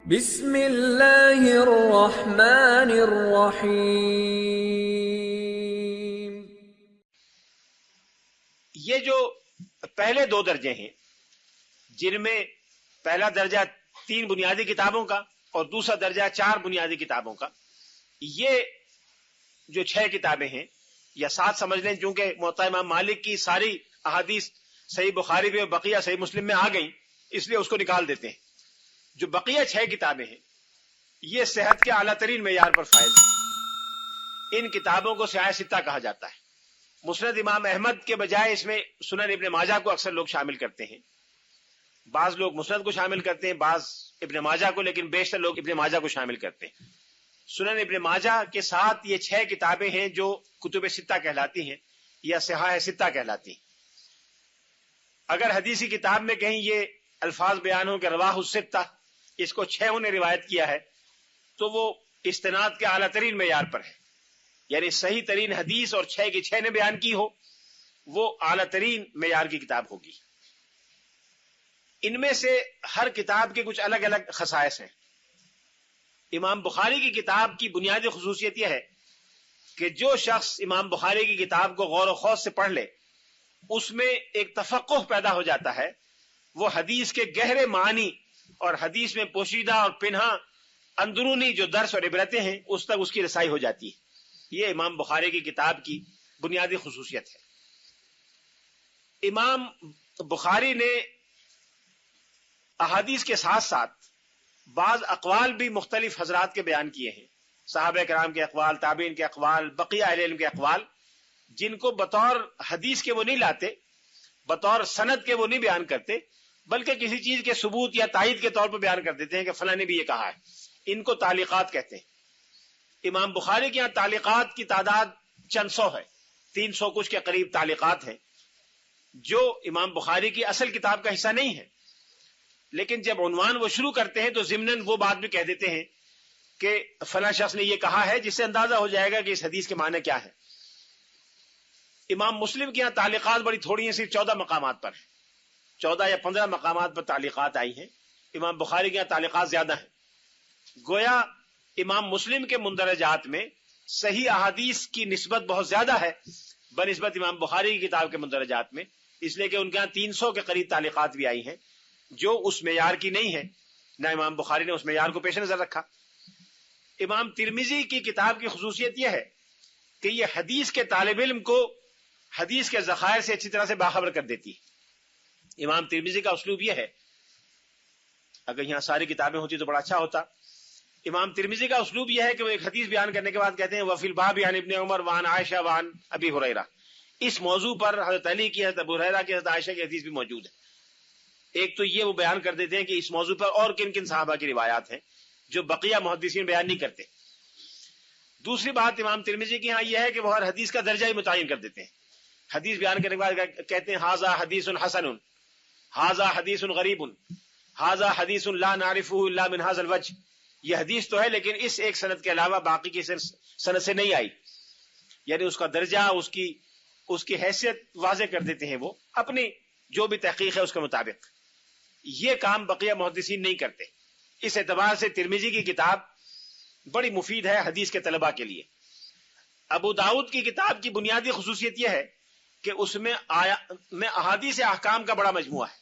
بسم اللہ الرحمن الرحیم۔ یہ جو پہلے دو درجے ہیں، جن میں پہلا درجہ 3 بنیادی کتابوں کا اور دوسرا درجہ 4 بنیادی کتابوں کا، یہ جو 6 کتابیں ہیں یا 7 سمجھ لیں، چونکہ موطا امام مالک کی ساری احادیث صحیح بخاری میں اور بقیہ صحیح مسلم میں آ گئیں، اس لیے اس کو نکال دیتے ہیں۔ جو بقیہ 6 کتابیں ہیں، یہ صحت کے اعلیٰ ترین معیار پر فائز ہیں۔ ان کتابوں کو صحاح ستہ کہا جاتا ہے۔ مسند امام احمد کے بجائے اس میں سنن ابن ماجہ کو اکثر لوگ شامل کرتے ہیں۔ بعض لوگ مسند کو شامل کرتے ہیں، بعض ابن ماجہ کو، لیکن بیشتر لوگ ابن ماجہ کو شامل کرتے ہیں۔ سنن ابن ماجہ کے ساتھ یہ 6 کتابیں ہیں جو کتب ستہ کہلاتی ہیں یا صحاح ستہ کہلاتی ہیں۔ اگر حدیثی کتاب میں کہیں یہ الفاظ بیان ہوں کہ رواہ الستہ، اس کو 6 نے روایت کیا ہے، تو وہ استناد کے اعلیٰ ترین معیار پر ہے، یعنی صحیح ترین حدیث اور 6 کی 6 نے بیان کی ہو، وہ اعلیٰ ترین معیار کی کتاب ہوگی۔ ان میں سے ہر کتاب کے کچھ الگ الگ خصائص ہیں۔ امام بخاری کی کتاب کی بنیادی خصوصیت یہ ہے کہ جو شخص امام بخاری کی کتاب کو غور و خوض سے پڑھ لے، اس میں ایک تفقہ پیدا ہو جاتا ہے، وہ حدیث کے گہرے معنی اور حدیث میں پوشیدہ اور پنہاں اندرونی جو درس اور عبرتیں ہیں، اس تک اس کی رسائی ہو جاتی ہے۔ یہ امام بخاری کی کتاب کی بنیادی خصوصیت ہے۔ امام بخاری نے احادیث کے ساتھ ساتھ بعض اقوال بھی مختلف حضرات کے بیان کیے ہیں، صحابہ کرام کے اقوال، تابعین کے اقوال، بقیہ اہل علم کے اقوال، جن کو بطور حدیث کے وہ نہیں لاتے، بطور سند کے وہ نہیں بیان کرتے، بلکہ کسی چیز کے ثبوت یا تائید کے طور پر بیان کر دیتے ہیں کہ فلاں نے بھی یہ کہا ہے۔ ان کو تعلیقات کہتے ہیں۔ امام بخاری کے یہاں تعلیقات کی تعداد چند سو ہے، 300 کچھ کے قریب تعلیقات ہیں، جو امام بخاری کی اصل کتاب کا حصہ نہیں ہے، لیکن جب عنوان وہ شروع کرتے ہیں تو ضمناً وہ بات بھی کہہ دیتے ہیں کہ فلاں شخص نے یہ کہا ہے، جس سے اندازہ ہو جائے گا کہ اس حدیث کے معنی کیا ہے۔ امام مسلم کے یہاں تعلیقات بڑی تھوڑی ہیں، صرف 14 مقامات پر ہیں، 14 یا 15 مقامات پر تعلیقات آئی ہیں۔ امام بخاری کے یہاں تعلیقات زیادہ ہیں۔ گویا امام مسلم کے مندرجات میں صحیح احادیث کی نسبت بہت زیادہ ہے بنسبت امام بخاری کی کتاب کے مندرجات میں، اس لیے کہ ان کے یہاں 300 کے قریب تعلیقات بھی آئی ہیں، جو اس معیار کی نہیں ہے، نہ امام بخاری نے اس معیار کو پیش نظر رکھا۔ امام ترمذی کی کتاب کی خصوصیت یہ ہے کہ یہ حدیث کے طالب علم کو حدیث کے ذخائر سے اچھی طرح سے باخبر کر دیتی ہے۔ امام ترمذی کا اسلوب یہ ہے، اگر یہاں ساری کتابیں ہوتی تو بڑا اچھا ہوتا۔ امام ترمذی کا اسلوب یہ ہے کہ وہ ایک حدیث بیان کرنے کے بعد کہتے ہیں وفی الباب عن ابن عمر وعن عائشہ وعن ابی ہریرہ، اس موضوع پر حضرت علی کی، حضرت ابو ہریرہ کی، حضرت عائشہ کی حدیث بھی موجود ہے۔ ایک تو یہ وہ بیان کر دیتے ہیں کہ اس موضوع پر اور کن کن صحابہ کی روایات ہیں جو بقیہ محدثین بیان نہیں کرتے۔ دوسری بات امام ترمذی کے ہاں یہ ہے کہ وہ ہر حدیث کا درجہ ہی متعین کر دیتے ہیں۔ حدیث بیان کرنے کے بعد کہتے ہیں ھذا حدیث حسن، ھذا حدیث غریب، ھذا حدیث لا نعرفہ الا من ھذا الوجہ، یہ حدیث تو ہے لیکن اس ایک سند کے علاوہ باقی کی سند سے نہیں آئی، یعنی اس کا درجہ، اس کی حیثیت واضح کر دیتے ہیں وہ اپنی جو بھی تحقیق ہے اس کے مطابق۔ یہ کام بقیہ محدثین نہیں کرتے۔ اس اعتبار سے ترمذی کی کتاب بڑی مفید ہے حدیث کے طلباء کے لیے۔ ابو داؤد کی کتاب کی بنیادی خصوصیت یہ ہے کہ اس میں احادیث احکام کا بڑا مجموعہ ہے۔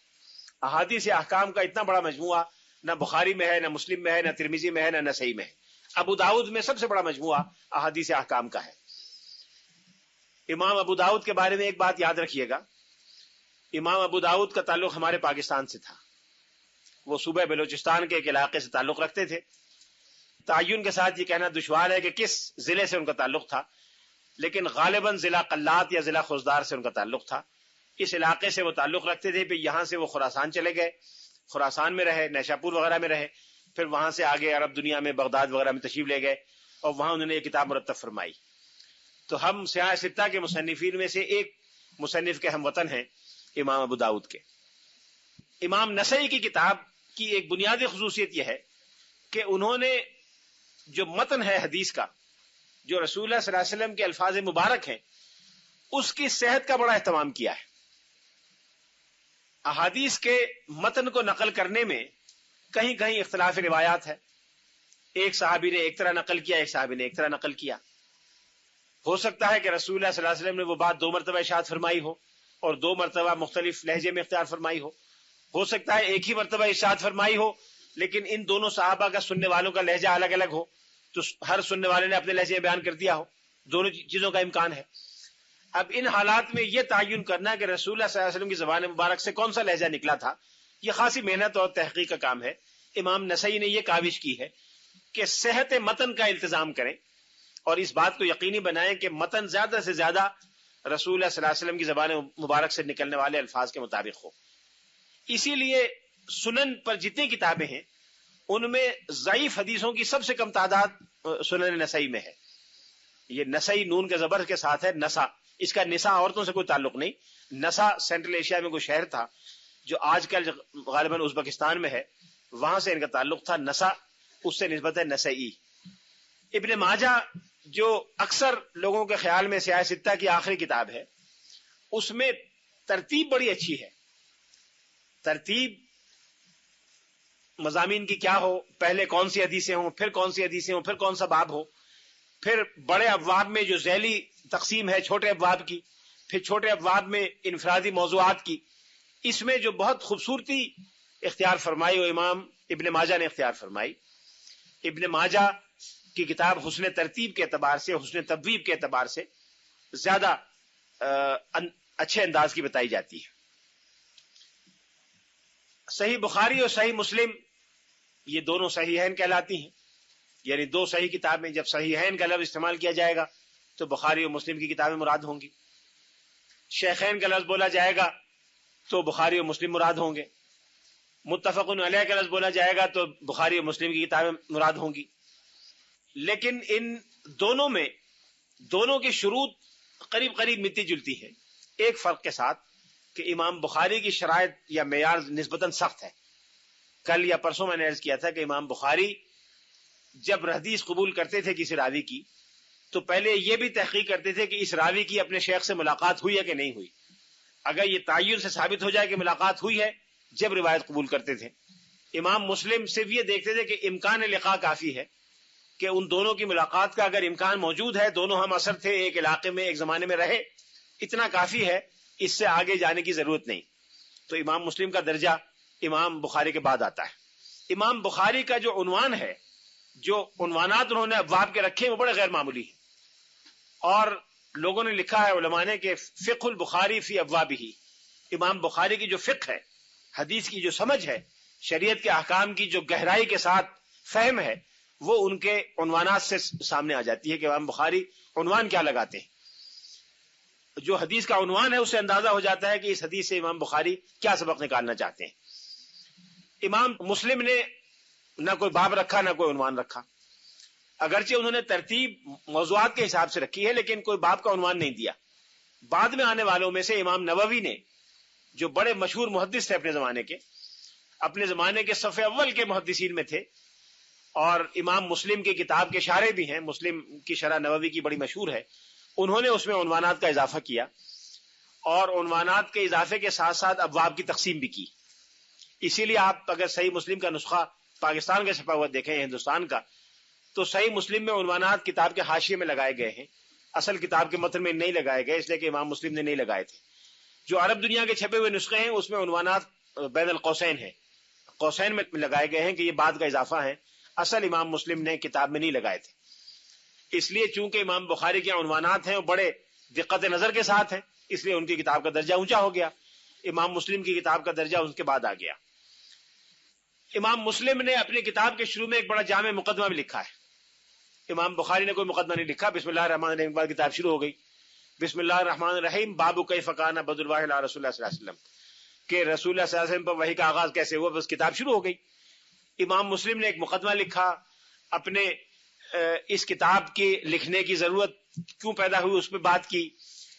احادیث احکام کا اتنا بڑا مجموعہ نہ بخاری میں ہے، نہ مسلم میں ہے، نہ ترمذی میں ہے، نہ نسائی میں ہے۔ ابو داؤد میں سب سے بڑا مجموعہ احادیث احکام کا ہے۔ امام ابو داؤد کے بارے میں ایک بات یاد رکھیے گا، امام ابو داؤد کا تعلق ہمارے پاکستان سے تھا۔ وہ صوبہ بلوچستان کے ایک علاقے سے تعلق رکھتے تھے۔ تعین کے ساتھ یہ کہنا دشوار ہے کہ کس ضلع سے ان کا تعلق تھا، لیکن غالباً ضلع قلات یا ضلع خضدار سے ان کا تعلق تھا۔ اس علاقے سے وہ تعلق رکھتے تھے، پھر یہاں سے وہ خراسان چلے گئے، خراسان میں رہے، نیشاپور وغیرہ میں رہے، پھر وہاں سے آگے عرب دنیا میں بغداد وغیرہ میں تشریف لے گئے اور وہاں انہوں نے یہ کتاب مرتب فرمائی۔ تو ہم صحاح ستہ کے مصنفین میں سے ایک مصنف کے ہم وطن ہیں امام ابو داؤد کے۔ امام نسائی کی کتاب کی ایک بنیادی خصوصیت یہ ہے کہ انہوں نے جو متن ہے حدیث کا، جو رسول اللہ صلی اللہ علیہ وسلم کے الفاظ مبارک ہیں، اس کی صحت کا بڑا اہتمام کیا ہے۔ احادیث کے متن کو نقل کرنے میں کہیں کہیں اختلاف روایات ہے، ایک صحابی نے ایک طرح نقل کیا، ایک صحابی نے ایک طرح نقل کیا. ہو سکتا ہے کہ رسول اللہ صلی اللہ علیہ وسلم نے وہ بات 2 مرتبہ ارشاد فرمائی ہو اور 2 مرتبہ مختلف لہجے میں اختیار فرمائی ہو سکتا ہے ایک ہی مرتبہ ارشاد فرمائی ہو لیکن ان دونوں صحابہ کا سننے والوں کا لہجہ الگ الگ ہو، تو ہر سننے والے نے اپنے لہجے میں بیان کر دیا ہو. دونوں چیزوں کا امکان ہے. اب ان حالات میں یہ تعین کرنا کہ رسول اللہ صلی اللہ علیہ وسلم کی زبان مبارک سے کون سا لہجہ نکلا تھا، یہ خاصی محنت اور تحقیق کا کام ہے. امام نسائی نے یہ کاوش کی ہے کہ صحت متن کا التزام کریں اور اس بات کو یقینی بنائیں کہ متن زیادہ سے زیادہ رسول اللہ صلی اللہ علیہ وسلم کی زبان مبارک سے نکلنے والے الفاظ کے مطابق ہو. اسی لیے سنن پر جتنی کتابیں ہیں ان میں ضعیف حدیثوں کی سب سے کم تعداد سنن نسائی میں ہے. یہ نسائی نون کے زبر کے ساتھ ہے، نسا. اس کا نسا عورتوں سے کوئی تعلق نہیں. نسا سینٹرل ایشیا میں کوئی شہر تھا جو آج کل غالباً ازبکستان میں ہے، وہاں سے ان کا تعلق تھا. نسا اس سے نسبت ہے نسائی. ابن ماجہ جو اکثر لوگوں کے خیال میں سیاہ ستہ کی آخری کتاب ہے، اس میں ترتیب بڑی اچھی ہے. ترتیب مضامین کی کیا ہو، پہلے کون سی حدیثیں ہوں، پھر کون سی حدیثیں ہوں، پھر کون سا باب ہو، پھر بڑے ابواب میں جو ذیلی تقسیم ہے چھوٹے ابواب کی، پھر چھوٹے ابواب میں انفرادی موضوعات کی. اس میں جو بہت خوبصورتی اختیار فرمائی وہ امام ابن ماجہ نے اختیار فرمائی. ابن ماجہ کی کتاب حسن ترتیب کے اعتبار سے، حسن تبویب کے اعتبار سے زیادہ اچھے انداز کی بتائی جاتی ہے. صحیح بخاری اور صحیح مسلم یہ دونوں صحیحین کہلاتی ہیں. یعنی 2 صحیح کتابیں، جب صحیحین کا لفظ استعمال کیا جائے گا تو بخاری اور مسلم کی کتابیں مراد ہوں گی. شیخین کا لفظ بولا جائے گا تو بخاری اور مسلم مراد ہوں گے. متفق علیہ کا لفظ بولا جائے گا تو بخاری اور مسلم کی کتابیں مراد ہوں گی. لیکن ان دونوں میں دونوں کی شروط قریب قریب ملتی جلتی ہے، ایک فرق کے ساتھ کہ امام بخاری کی شرائط یا معیار نسبتاً سخت ہے. کل یا پرسوں میں نے عرض کیا تھا کہ امام بخاری جب حدیث قبول کرتے تھے کسی راوی کی تو پہلے یہ بھی تحقیق کرتے تھے کہ اس راوی کی اپنے شیخ سے ملاقات ہوئی ہے کہ نہیں ہوئی. اگر یہ تعین سے ثابت ہو جائے کہ ملاقات ہوئی ہے جب روایت قبول کرتے تھے. امام مسلم صرف یہ دیکھتے تھے کہ امکان لقاء کافی ہے، کہ ان دونوں کی ملاقات کا اگر امکان موجود ہے، دونوں ہم عصر تھے، ایک علاقے میں ایک زمانے میں رہے، اتنا کافی ہے، اس سے آگے جانے کی ضرورت نہیں. تو امام مسلم کا درجہ امام بخاری کے بعد آتا ہے. امام بخاری کا جو عنوان ہے، جو عنوانات انہوں نے ابواب کے رکھے ہیں وہ بڑے غیر معمولی ہیں. اور لوگوں نے لکھا ہے علماء نے کہ فقہ البخاری فی ابوابہ، امام بخاری کی جو فقہ ہے، حدیث کی جو سمجھ ہے، شریعت کے احکام کی جو گہرائی کے ساتھ فہم ہے، وہ ان کے عنوانات سے سامنے آ جاتی ہے کہ امام بخاری عنوان کیا لگاتے ہیں. جو حدیث کا عنوان ہے اس سے اندازہ ہو جاتا ہے کہ اس حدیث سے امام بخاری کیا سبق نکالنا چاہتے ہیں. امام مسلم نے نہ کوئی باب رکھا نہ کوئی عنوان رکھا، اگرچہ انہوں نے ترتیب موضوعات کے حساب سے رکھی ہے لیکن کوئی باب کا عنوان نہیں دیا. بعد میں آنے والوں میں سے امام نووی نے، جو بڑے مشہور محدث تھے اپنے زمانے کے صف اول کے محدثین میں تھے اور امام مسلم کی کتاب کے شارح بھی ہیں، مسلم کی شرح نووی کی بڑی مشہور ہے، انہوں نے اس میں عنوانات کا اضافہ کیا اور عنوانات کے اضافے کے ساتھ ساتھ ابواب کی تقسیم بھی کی. اسی لیے آپ اگر صحیح مسلم کا نسخہ پاکستان کا چھپا ہوا دیکھیں ہندوستان کا، تو صحیح مسلم میں عنوانات کتاب کے حاشیے میں لگائے گئے ہیں، اصل کتاب کے متن میں نہیں لگائے گئے، اس لیے کہ امام مسلم نے نہیں لگائے تھے. جو عرب دنیا کے چھپے ہوئے نسخے ہیں اس میں عنوانات بین القوسین ہیں، قوسین میں لگائے گئے ہیں کہ یہ بعد کا اضافہ ہے، اصل امام مسلم نے کتاب میں نہیں لگائے تھے. اس لیے چونکہ امام بخاری کے عنوانات ہیں وہ بڑے دقت نظر کے ساتھ ہیں، اس لیے ان کی کتاب کا درجہ اونچا ہو گیا. امام مسلم کی کتاب کا درجہ ان کے بعد آ گیا. امام مسلم نے اپنی کتاب کے شروع میں ایک بڑا جامع مقدمہ بھی لکھا ہے. امام بخاری نے کوئی مقدمہ نہیں لکھا. بسم اللہ الرحمن الرحیم کے بعد کتاب شروع ہو گئی. بسم اللہ الرحمن الرحیم باب کیف کان بدء الوحی علی رسول اللہ صلی اللہ علیہ وسلم، کہ رسول اللہ صلی اللہ علیہ وسلم پر وحی کا آغاز کیسے ہوا، بس کتاب شروع ہو گئی. امام مسلم نے ایک مقدمہ لکھا، اپنے اس کتاب کے لکھنے کی ضرورت کیوں پیدا ہوئی اس پہ بات کی،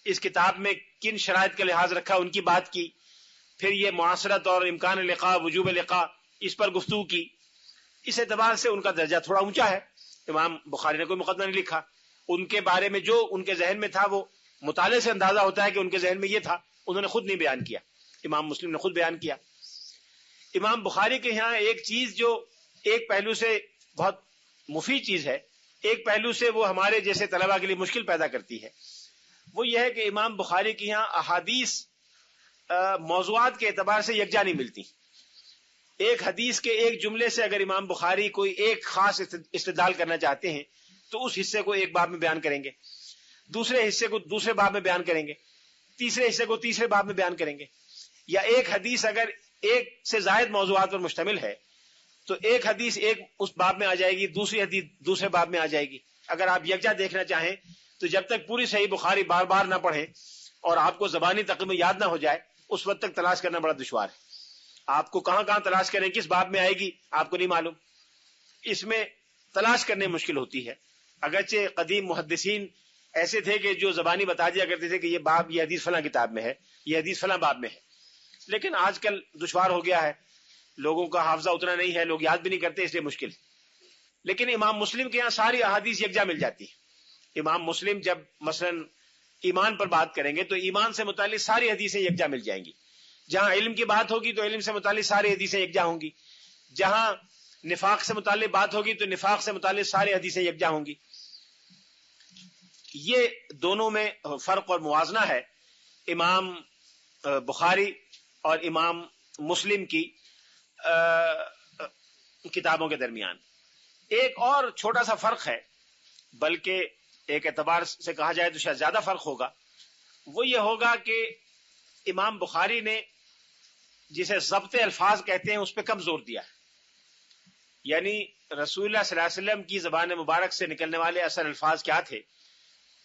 اس کتاب میں کن شرائط کا لحاظ رکھا ان کی بات کی، پھر یہ معاصرت اور امکان لقاء وجوب لقاء اس پر گفتگو کی. اس اعتبار سے ان کا درجہ تھوڑا اونچا ہے. امام بخاری نے کوئی مقدمہ نہیں لکھا، ان کے بارے میں جو ان کے ذہن میں تھا وہ مطالعے سے اندازہ ہوتا ہے کہ ان کے ذہن میں یہ تھا، انہوں نے خود نہیں بیان کیا. امام مسلم نے خود بیان کیا. امام بخاری کے یہاں ایک چیز جو ایک پہلو سے بہت مفید چیز ہے، ایک پہلو سے وہ ہمارے جیسے طلباء کے لیے مشکل پیدا کرتی ہے، وہ یہ ہے کہ امام بخاری کے یہاں احادیث موضوعات کے اعتبار سے یکجا نہیں ملتی. ایک حدیث کے ایک جملے سے اگر امام بخاری کوئی ایک خاص استدلال کرنا چاہتے ہیں تو اس حصے کو ایک باب میں بیان کریں گے، دوسرے حصے کو دوسرے باب میں بیان کریں گے، تیسرے حصے کو تیسرے باب میں بیان کریں گے. یا ایک حدیث اگر ایک سے زائد موضوعات پر مشتمل ہے تو ایک حدیث ایک اس باب میں آ جائے گی، دوسری حدیث دوسرے باب میں آ جائے گی. اگر آپ یکجا دیکھنا چاہیں تو جب تک پوری صحیح بخاری بار بار نہ پڑھیں اور آپ کو زبانی تقریب یاد نہ ہو جائے اس وقت تک تلاش کرنا بڑا دشوار ہے. آپ کو کہاں کہاں تلاش کریں، کس باب میں آئے گی آپ کو نہیں معلوم، اس میں تلاش کرنے مشکل ہوتی ہے. اگرچہ قدیم محدثین ایسے تھے کہ جو زبانی بتا دیا کرتے تھے کہ یہ باب یہ حدیث فلاں کتاب میں ہے، یہ حدیث فلاں باب میں ہے، لیکن آج کل دشوار ہو گیا ہے، لوگوں کا حافظہ اتنا نہیں ہے، لوگ یاد بھی نہیں کرتے، اس لیے مشکل ہے. لیکن امام مسلم کے یہاں ساری احادیث یکجا مل جاتی ہے. امام مسلم جب مثلا ایمان پر بات کریں گے تو ایمان سے متعلق ساری حدیثیں یکجا مل جائیں گی. جہاں علم کی بات ہوگی تو علم سے متعلق ساری حدیثیں یکجا ہوں گی. جہاں نفاق سے متعلق بات ہوگی تو نفاق سے متعلق ساری حدیثیں یکجا ہوں گی. یہ دونوں میں فرق اور موازنہ ہے امام بخاری اور امام مسلم کی کتابوں کے درمیان. ایک اور چھوٹا سا فرق ہے، بلکہ ایک اعتبار سے کہا جائے تو شاید زیادہ فرق ہوگا. وہ یہ ہوگا کہ امام بخاری نے جسے ضبط الفاظ کہتے ہیں اس پہ کم زور دیا ہے. یعنی رسول اللہ صلی اللہ علیہ وسلم کی زبان مبارک سے نکلنے والے اصل الفاظ کیا تھے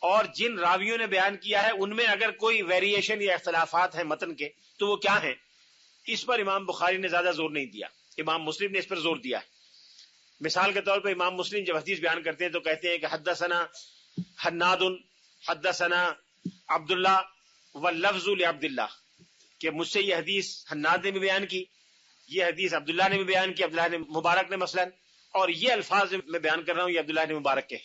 اور جن راویوں نے بیان کیا ہے ان میں اگر کوئی ویریشن یا اختلافات ہیں متن کے تو وہ کیا ہیں، اس پر امام بخاری نے زیادہ زور نہیں دیا. امام مسلم نے اس پر زور دیا ہے. مثال کے طور پر امام مسلم جب حدیث بیان کرتے ہیں تو کہتے ہیں کہ حدثنا حناد حدثنا عبداللہ واللفظ لعبداللہ، کہ مجھ سے یہ حدیث حناد نے بھی بیان کی، یہ حدیث عبداللہ نے بھی بیان کی، عبداللہ نے مبارک نے مثلا، اور یہ الفاظ میں بیان کر رہا ہوں یہ عبداللہ نے مبارک کے.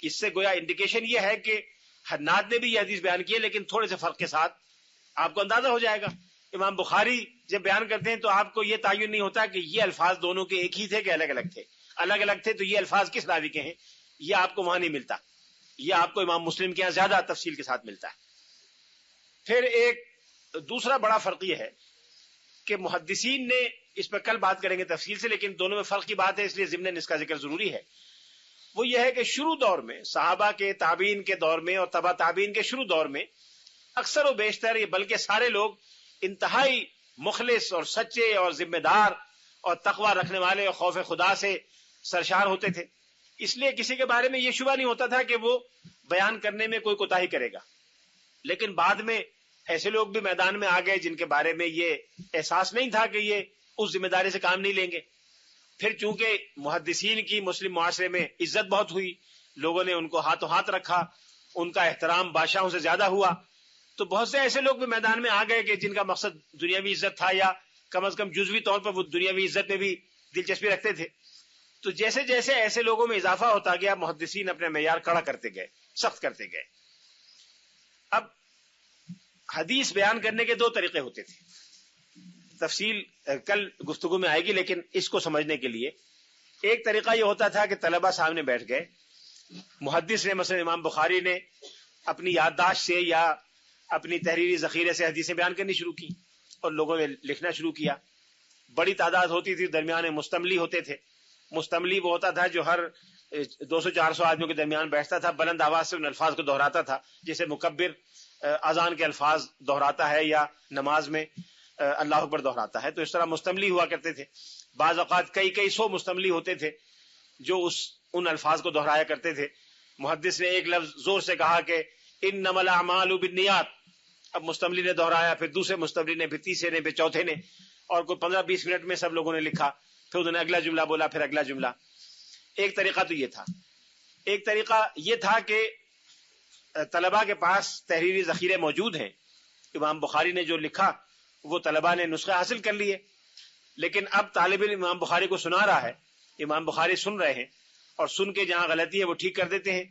اس سے گویا انڈیکیشن یہ ہے کہ حناد نے بھی یہ حدیث بیان کی ہے لیکن تھوڑے سے فرق کے ساتھ. آپ کو اندازہ ہو جائے گا امام بخاری جب بیان کرتے ہیں تو آپ کو یہ تعین نہیں ہوتا کہ یہ الفاظ دونوں کے ایک ہی تھے کہ الگ الگ تھے. الگ الگ تھے تو یہ الفاظ کس راوی کے ہیں یہ آپ کو وہاں نہیں ملتا، یہ آپ کو امام مسلم کے یہاں زیادہ تفصیل کے ساتھ ملتا ہے. پھر ایک دوسرا بڑا فرق یہ ہے کہ محدثین نے، اس پر کل بات کریں گے تفصیل سے، لیکن دونوں میں فرق کی بات ہے اس لیے ضمن اس کا ذکر ضروری ہے. وہ یہ ہے کہ شروع دور میں صحابہ کے تابعین کے دور میں اور تبع تابعین کے شروع دور میں اکثر و بیشتر یہ بلکہ سارے لوگ انتہائی مخلص اور سچے اور ذمہ دار اور تقوی رکھنے والے اور خوف خدا سے سرشار ہوتے تھے. اس لیے کسی کے بارے میں یہ شبہ نہیں ہوتا تھا کہ وہ بیان کرنے میں کوئی کوتاہی کرے گا. لیکن بعد میں ایسے لوگ بھی میدان میں آ گئے جن کے بارے میں یہ احساس نہیں تھا کہ یہ اس ذمہ داری سے کام نہیں لیں گے. پھر چونکہ محدثین کی مسلم معاشرے میں عزت بہت ہوئی، لوگوں نے ان کو ہاتھوں ہاتھ رکھا، ان کا احترام بادشاہوں سے زیادہ ہوا، تو بہت سے ایسے لوگ بھی میدان میں آ گئے کہ جن کا مقصد دنیاوی عزت تھا یا کم از کم جزوی طور پر وہ دنیاوی عزت میں بھی دلچسپی رکھتے تھے. تو جیسے جیسے ایسے لوگوں میں اضافہ ہوتا گیا محدثین اپنے معیار کڑا کرتے گئے، سخت کرتے گئے. اب حدیث بیان کرنے کے دو طریقے ہوتے تھے، تفصیل کل گفتگو میں آئے گی، لیکن اس کو سمجھنے کے لیے ایک طریقہ یہ ہوتا تھا کہ طلبہ سامنے بیٹھ گئے، محدث نے مثلا امام بخاری نے اپنی یادداشت سے یا اپنی تحریری ذخیرے سے حدیثیں بیان کرنی شروع کی اور لوگوں نے لکھنا شروع کیا. بڑی تعداد ہوتی تھی، درمیان مستملی ہوتے تھے. مستملی وہ ہوتا تھا جو ہر 200-400 آدمیوں کے درمیان بیٹھتا تھا، بلند آواز سے ان الفاظ کو دہراتا تھا جیسے مکبر اذان کے الفاظ دہراتا ہے یا نماز میں اللہ اکبر دہراتا ہے. تو اس طرح مستملی ہوا کرتے تھے. بعض اوقات کئی سو مستملی ہوتے تھے جو ان الفاظ کو دہرایا کرتے تھے. محدث نے ایک لفظ زور سے کہا کہ انما الاعمال بالنیات، اب مستملی نے دہرایا، پھر دوسرے مستملی نے، پھر تیسرے نے، پھر چوتھے نے، اور کوئی 15-20 منٹ میں سب لوگوں نے لکھا. پھر انہوں نے اگلا جملہ بولا، پھر اگلا جملہ. ایک طریقہ تو یہ تھا. ایک طریقہ یہ تھا کہ طلباء کے پاس تحریری ذخیرے موجود ہیں، امام بخاری نے جو لکھا وہ طلباء نے نسخے حاصل کر لیے، لیکن اب طالب علم امام بخاری کو سنا رہا ہے، امام بخاری سن رہے ہیں، اور سن کے جہاں غلطی ہے وہ ٹھیک کر دیتے ہیں،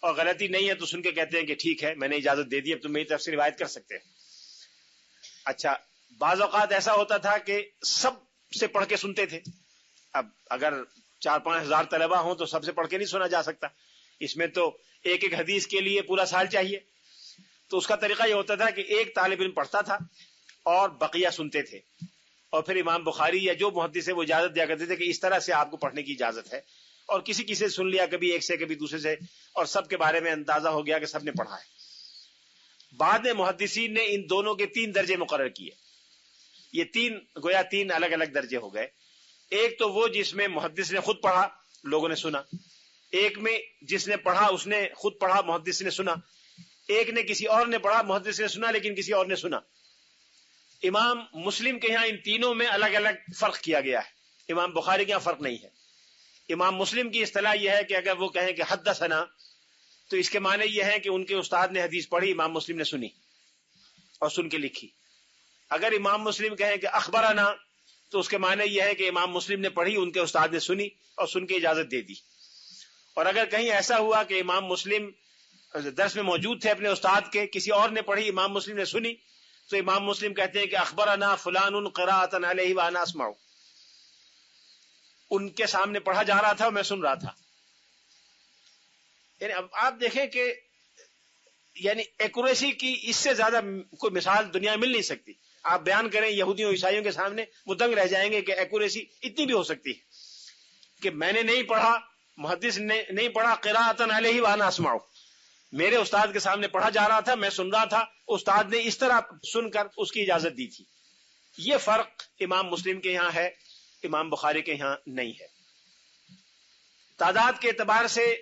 اور غلطی نہیں ہے تو سن کے کہتے ہیں کہ ٹھیک ہے میں نے اجازت دے دی، اب تم میری طرف سے روایت کر سکتے ہیں. اچھا، بعض اوقات ایسا ہوتا تھا کہ سب سے پڑھ کے سنتے تھے. اب اگر 4-5 ہزار طلبہ ہوں تو سب سے پڑھ کے نہیں سنا جا سکتا، اس میں تو ایک ایک حدیث کے لیے پورا سال چاہیے. تو اس کا طریقہ یہ ہوتا تھا کہ ایک طالب علم پڑھتا تھا اور بقیہ سنتے تھے، اور پھر امام بخاری یا جو محدث ہے وہ اجازت دیا کرتے تھے کہ اس طرح سے آپ کو پڑھنے کی اجازت ہے، اور کسی کسی سے سن لیا، کبھی ایک سے کبھی دوسرے سے، اور سب کے بارے میں اندازہ ہو گیا کہ سب نے پڑھا ہے. بعد میں محدثین نے ان دونوں کے 3 درجے مقرر کیے. یہ 3 الگ الگ درجے ہو گئے. ایک تو وہ جس میں محدث نے خود پڑھا، لوگوں نے سنا. ایک میں جس نے پڑھا اس نے خود پڑھا، محدث نے سنا. ایک نے کسی اور نے پڑھا، محدث نے سنا لیکن کسی اور نے سنا. امام مسلم کے یہاں ان تینوں میں الگ الگ فرق کیا گیا ہے. امام بخاری کے یہاں فرق نہیں ہے. امام مسلم کی اصطلاح یہ ہے کہ اگر وہ کہیں کہ حدثنا تو اس کے معنی یہ ہے کہ ان کے استاد نے حدیث پڑھی، امام مسلم نے سنی اور سن کے لکھی. اگر امام مسلم کہیں کہ اخبرنا تو اس کے معنی یہ ہے کہ امام مسلم نے پڑھی، ان کے استاد نے سنی اور سن کے اجازت دے دی. اور اگر کہیں ایسا ہوا کہ امام مسلم درس میں موجود تھے اپنے استاد کے، کسی اور نے پڑھی، امام مسلم نے سنی، تو امام مسلم کہتے ہیں کہ اخبرنا فلان قراءۃ علیہ وانا اسمع، ان کے سامنے پڑھا جا رہا تھا اور میں سن رہا تھا. یعنی اب آپ دیکھیں کہ یعنی ایکوریسی کی اس سے زیادہ کوئی مثال دنیا میں مل نہیں سکتی. آپ بیان کریں یہودیوں عیسائیوں کے سامنے، وہ دنگ رہ جائیں گے کہ ایکوریسی اتنی بھی ہو سکتی ہے کہ میں نے نہیں پڑھا، محدث نے نہیں پڑھا، قراءۃ علیہ وانا اسمع، میرے استاد کے سامنے پڑھا جا رہا تھا، میں سن رہا تھا، استاد نے اس طرح سن کر اس کی اجازت دی تھی. یہ فرق امام مسلم کے یہاں ہے، امام بخاری کے یہاں نہیں ہے. تعداد کے اعتبار سے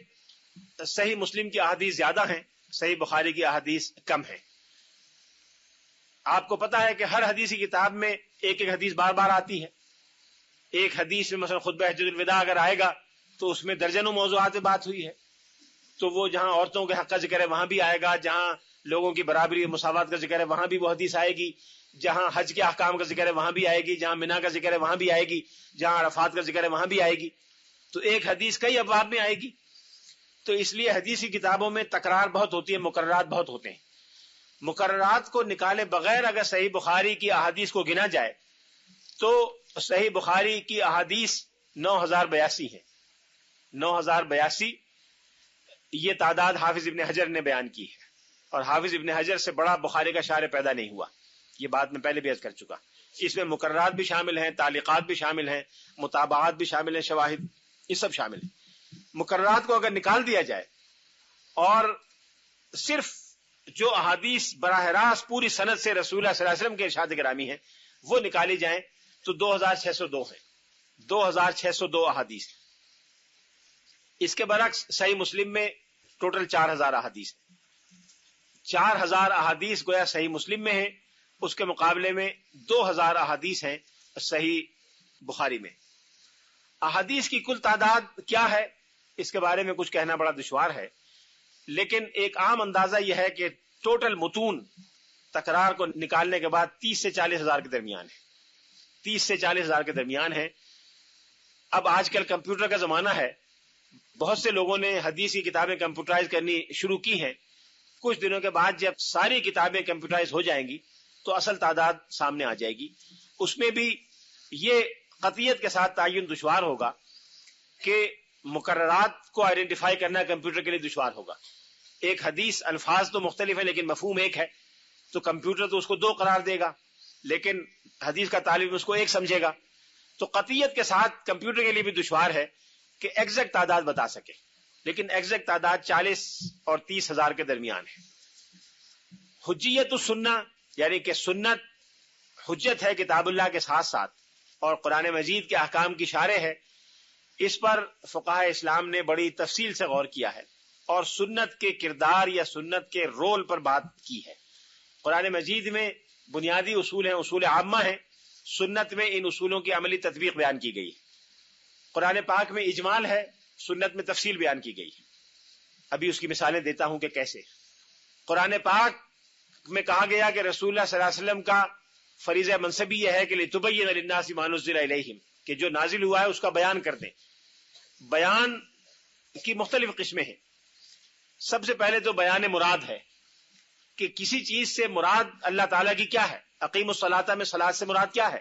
صحیح مسلم کی احادیث زیادہ ہیں، صحیح بخاری کی احادیث کم ہیں. آپ کو پتا ہے کہ ہر حدیثی کتاب میں ایک ایک حدیث بار بار آتی ہے. ایک حدیث میں مثلا خطبہ حجۃ الوداع اگر آئے گا تو اس میں درجنوں موضوعات پہ بات ہوئی ہے، تو وہ جہاں عورتوں کے حق کا ذکر ہے وہاں بھی آئے گا، جہاں لوگوں کی برابری مساوات کا ذکر ہے وہاں بھی وہ حدیث آئے گی، جہاں حج کے احکام کا ذکر ہے وہاں بھی آئے گی، جہاں منا کا ذکر ہے وہاں بھی آئے گی، جہاں عرفات کا ذکر ہے وہاں بھی آئے گی. تو ایک حدیث کئی ابواب میں آئے گی. تو اس لیے حدیثی کتابوں میں تکرار بہت ہوتی ہے، مقررات بہت ہوتے ہیں. مقررات کو نکالے بغیر اگر صحیح بخاری کی احادیث کو گنا جائے تو صحیح بخاری کی احادیث 9082 ہیں. 9082 یہ تعداد حافظ ابن حجر نے بیان کی ہے، اور حافظ ابن حجر سے بڑا بخاری کا شارح پیدا نہیں ہوا. یہ بات میں پہلے بھی عرض کر چکا. اس میں مقررات بھی شامل ہیں، تعلیقات بھی شامل ہیں، متابعات بھی شامل ہیں، شواہد، یہ سب شامل ہیں. مقررات کو اگر نکال دیا جائے اور صرف جو احادیث براہ راست پوری سند سے رسول اللہ صلی اللہ علیہ وسلم کے ارشاد گرامی ہیں وہ نکالی جائیں تو 2602 ہیں. 2602 احادیث. اس کے برعکس صحیح مسلم میں ٹوٹل 4000 احادیث ہیں. 4000 احادیث گویا صحیح مسلم میں ہیں، اس کے مقابلے میں 2000 احادیث ہیں صحیح بخاری میں. احادیث کی کل تعداد کیا ہے اس کے بارے میں کچھ کہنا بڑا دشوار ہے، لیکن ایک عام اندازہ یہ ہے کہ ٹوٹل متون تکرار کو نکالنے کے بعد 30 سے 40 ہزار کے درمیان ہے. 30 سے 40 ہزار کے درمیان ہے. اب آج کل کمپیوٹر کا زمانہ ہے، بہت سے لوگوں نے حدیث کی کتابیں کمپیوٹرائز کرنی شروع کی ہیں. کچھ دنوں کے بعد جب ساری کتابیں کمپیوٹرائز ہو جائیں گی تو اصل تعداد سامنے آ جائے گی. اس میں بھی یہ قطعیت کے ساتھ تعین دشوار ہوگا کہ مقررات کو آئیڈینٹیفائی کرنا کمپیوٹر کے لیے دشوار ہوگا. ایک حدیث الفاظ تو مختلف ہے لیکن مفہوم ایک ہے، تو کمپیوٹر تو اس کو 2 قرار دے گا لیکن حدیث کا طالب اس کو 1 سمجھے گا. تو قطعیت کے ساتھ کمپیوٹر کے لیے بھی دشوار ہے کہ ایگزیکٹ تعداد بتا سکے، لیکن ایگزیکٹ تعداد 40 اور 30 ہزار کے درمیان ہے. حجیت السنہ یعنی کہ سنت حجت ہے کتاب اللہ کے ساتھ ساتھ اور قرآن مجید کے احکام کی شارح ہے. اس پر فقہاء اسلام نے بڑی تفصیل سے غور کیا ہے اور سنت کے کردار یا سنت کے رول پر بات کی ہے. قرآن مجید میں بنیادی اصول ہیں، اصول عامہ ہیں. سنت میں ان اصولوں کی عملی تطبیق بیان کی گئی. قرآن پاک میں اجمال ہے، سنت میں تفصیل بیان کی گئی. ابھی اس کی مثالیں دیتا ہوں کہ کیسے. قرآن پاک میں کہا گیا کہ رسول اللہ صلی اللہ علیہ وسلم کا فریضہ منصبی یہ ہے کہ لِتُبَيِّنَ لِلنَّاسِ مَا نُزِّلَ إِلَيْهِمْ، کہ جو نازل ہوا ہے اس کا بیان کر دیں. بیان کی مختلف قسمیں ہیں. سب سے پہلے تو بیان مراد ہے کہ کسی چیز سے مراد اللہ تعالیٰ کی کیا ہے. اقیم الصلاۃ میں صلاۃ سے مراد کیا ہے؟